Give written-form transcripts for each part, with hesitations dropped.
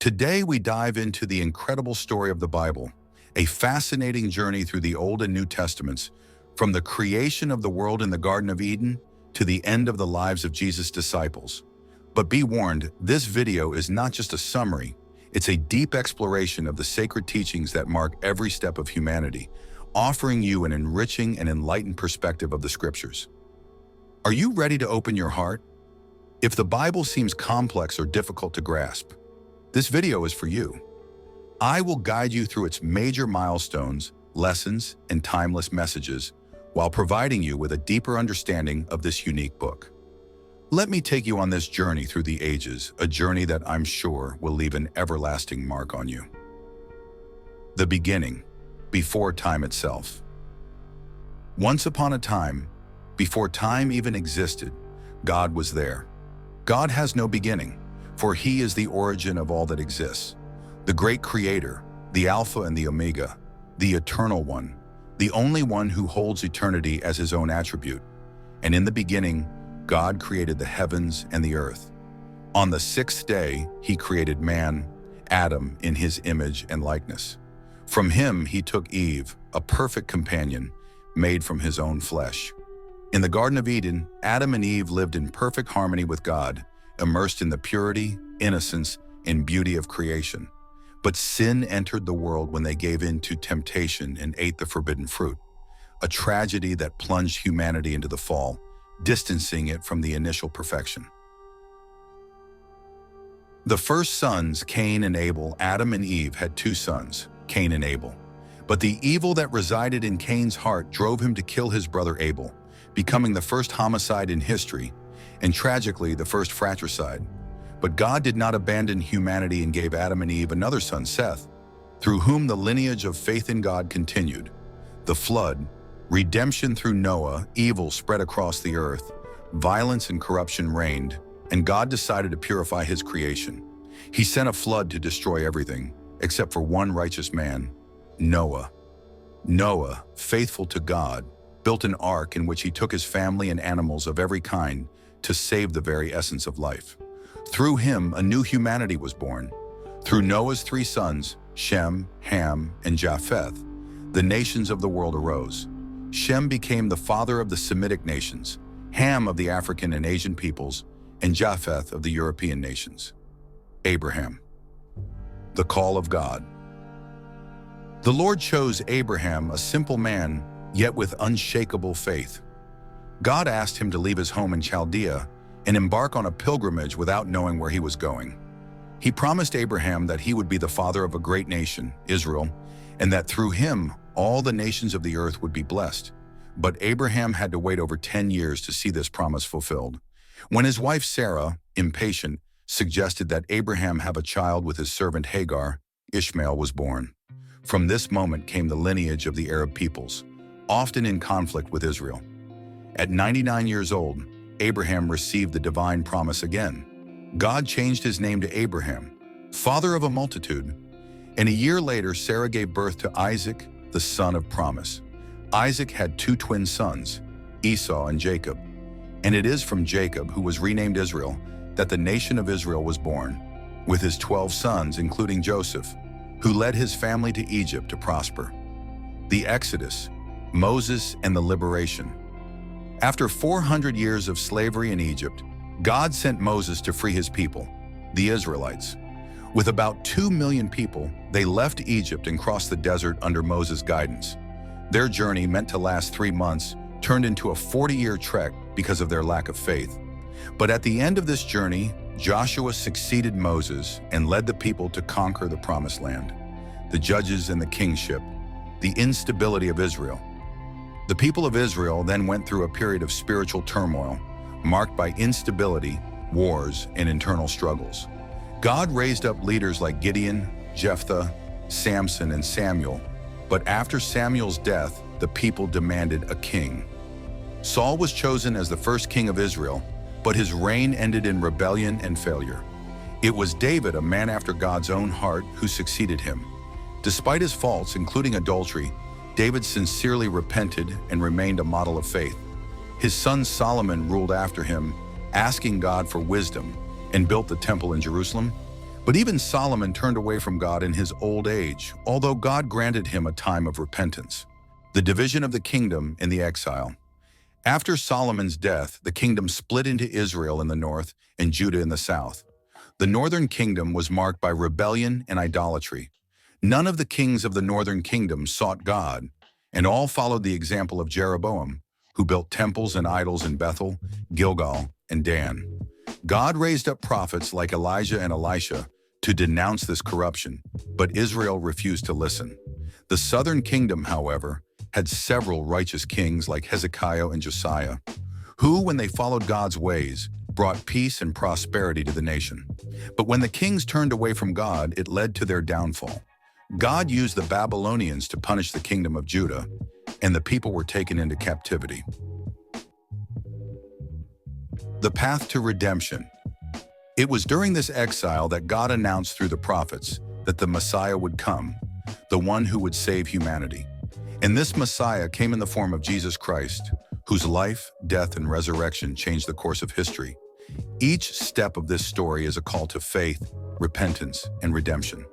Today we dive into the incredible story of the Bible, a fascinating journey through the Old and New Testaments, from the creation of the world in the Garden of Eden to the end of the lives of Jesus' disciples. But be warned, this video is not just a summary, it's a deep exploration of the sacred teachings that mark every step of humanity, offering you an enriching and enlightened perspective of the Scriptures. Are you ready to open your heart? If the Bible seems complex or difficult to grasp, this video is for you. I will guide you through its major milestones, lessons, and timeless messages, while providing you with a deeper understanding of this unique book. Let me take you on this journey through the ages, a journey that I'm sure will leave an everlasting mark on you. The beginning, before time itself. Once upon a time, before time even existed, God was there. God has no beginning, for He is the origin of all that exists, the great Creator, the Alpha and the Omega, the Eternal One, the only one who holds eternity as His own attribute. And in the beginning, God created the heavens and the earth. On the sixth day, He created man, Adam, in His image and likeness. From him He took Eve, a perfect companion, made from His own flesh. In the Garden of Eden, Adam and Eve lived in perfect harmony with God, immersed in the purity, innocence, and beauty of creation. But sin entered the world when they gave in to temptation and ate the forbidden fruit, a tragedy that plunged humanity into the fall, distancing it from the initial perfection. The first sons, Cain and Abel, Adam and Eve had two sons, Cain and Abel. But the evil that resided in Cain's heart drove him to kill his brother Abel, becoming the first homicide in history, and tragically the first fratricide. But God did not abandon humanity and gave Adam and Eve another son, Seth, through whom the lineage of faith in God continued. The flood, redemption through Noah, evil spread across the earth, violence and corruption reigned, and God decided to purify His creation. He sent a flood to destroy everything, except for one righteous man, Noah. Noah, faithful to God, built an ark in which he took his family and animals of every kind to save the very essence of life. Through him, a new humanity was born. Through Noah's three sons, Shem, Ham, and Japheth, the nations of the world arose. Shem became the father of the Semitic nations, Ham of the African and Asian peoples, and Japheth of the European nations. Abraham. The call of God. The Lord chose Abraham, a simple man, yet with unshakable faith. God asked him to leave his home in Chaldea and embark on a pilgrimage without knowing where he was going. He promised Abraham that he would be the father of a great nation, Israel, and that through him, all the nations of the earth would be blessed. But Abraham had to wait over 10 years to see this promise fulfilled. When his wife Sarah, impatient, suggested that Abraham have a child with his servant Hagar, Ishmael was born. From this moment came the lineage of the Arab peoples, often in conflict with Israel. At 99 years old, Abraham received the divine promise again. God changed his name to Abraham, father of a multitude, and a year later Sarah gave birth to Isaac, the son of promise. Isaac had two twin sons, Esau and Jacob, and it is from Jacob, who was renamed Israel, that the nation of Israel was born, with his 12 sons, including Joseph, who led his family to Egypt to prosper. The Exodus, Moses and the liberation. After 400 years of slavery in Egypt, God sent Moses to free his people, the Israelites. With about 2 million people, they left Egypt and crossed the desert under Moses' guidance. Their journey, meant to last 3 months, turned into a 40-year trek because of their lack of faith. But at the end of this journey, Joshua succeeded Moses and led the people to conquer the Promised Land, the judges and the kingship, the instability of Israel. The people of Israel then went through a period of spiritual turmoil, marked by instability, wars, and internal struggles. God raised up leaders like Gideon, Jephthah, Samson, and Samuel, but after Samuel's death, the people demanded a king. Saul was chosen as the first king of Israel, but his reign ended in rebellion and failure. It was David, a man after God's own heart, who succeeded him. Despite his faults, including adultery, David sincerely repented and remained a model of faith. His son Solomon ruled after him, asking God for wisdom, and built the temple in Jerusalem. But even Solomon turned away from God in his old age, although God granted him a time of repentance. The division of the kingdom in the exile. After Solomon's death, the kingdom split into Israel in the north and Judah in the south. The northern kingdom was marked by rebellion and idolatry. None of the kings of the northern kingdom sought God, and all followed the example of Jeroboam, who built temples and idols in Bethel, Gilgal, and Dan. God raised up prophets like Elijah and Elisha to denounce this corruption, but Israel refused to listen. The southern kingdom, however, had several righteous kings like Hezekiah and Josiah, who, when they followed God's ways, brought peace and prosperity to the nation. But when the kings turned away from God, it led to their downfall. God used the Babylonians to punish the kingdom of Judah, and the people were taken into captivity. The path to redemption. It was during this exile that God announced through the prophets that the Messiah would come, the one who would save humanity. And this Messiah came in the form of Jesus Christ, whose life, death, and resurrection changed the course of history. Each step of this story is a call to faith, repentance, and redemption.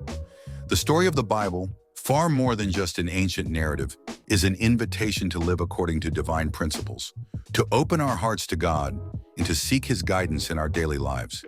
The story of the Bible, far more than just an ancient narrative, is an invitation to live according to divine principles, to open our hearts to God, and to seek His guidance in our daily lives.